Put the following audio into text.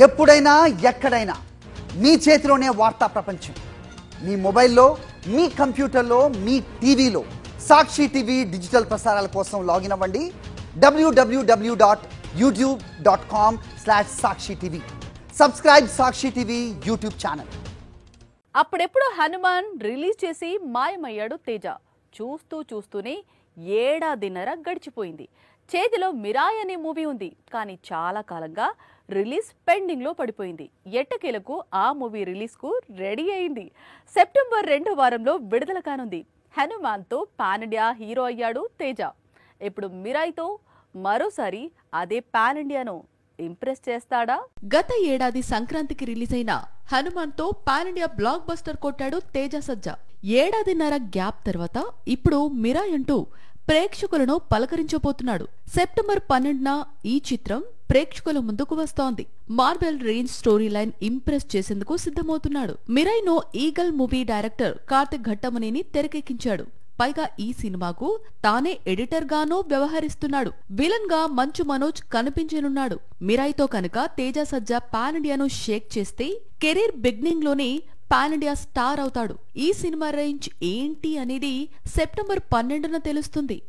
ఎప్పుడైనా ఎక్కడైనా మీ చేతిలోనే వార్తా ప్రపంచం. మీ మొబైల్లో, మీ కంప్యూటర్లో, మీ టీవీలో సాక్షి టీవీ డిజిటల్ ప్రసారాల కోసం లాగిన్ అవ్వండి www.youtube.com/sakshi tv. Subscribe Sakshi TV YouTube channel. అప్పుడెప్పుడు హనుమాన్ రిలీజ్ చేసి మాయమయ్యాడు తేజ. చూస్తూనే ఏడాదిన్నర గడిచిపోయింది. చేతిలో మిరాయ్ అనే మూవీ ఉంది, కానీ చాలా కాలంగా రిలీజ్ పెండింగ్ లో పడిపోయింది. ఎట్టకేలకు ఆ మూవీ రిలీజ్ కు రెడీ అయింది. సెప్టెంబర్ 2వ వారంలో విడుదల కానుంది. హనుమాన్ తో పాన్ ఇండియా హీరో అయ్యాడు తేజ. ఇప్పుడు మిరాయ్ తో మరోసారి అదే పాన్ ఇండియాను ఇంప్రెస్ చేస్తాడా? గత ఏడాది సంక్రాంతికి రిలీజ్ అయిన హనుమాన్ తో పాన్ ఇండియా బ్లాక్ బస్టర్ కొట్టాడు తేజ సజ్జా. ఏడాదిన్నర గ్యాప్ తర్వాత ఇప్పుడు మిరాయ్ అంటూ ప్రేక్షకులను పలకరించబోతున్నాడు. సెప్టెంబర్ 12న ఈ చిత్రం ప్రేక్షకుల ముందుకు వస్తోంది. Marvel range story line impress చేసేందుకు సిద్ధమవుతున్నాడు. మిరాయ్ ను Eagle movie director Karthik Ghattamaneni తెరకెక్కించాడు. పైగా ఈ సినిమాకు తానే ఎడిటర్ గానూ వ్యవహరిస్తున్నాడు. విలన్ గా మంచు మనోజ్ కనిపించనున్నాడు. మిరాయ్ తో కనుక తేజ సజ్జా పాన్ ఇండియాను షేక్ చేస్తే కెరీర్ బిగినింగ్ లోనే పాన్ ఇండియా స్టార్ అవుతాడు. ఈ సినిమా రేంజ్ ఏంటి అనేది సెప్టెంబర్ 12న తెలుస్తుంది.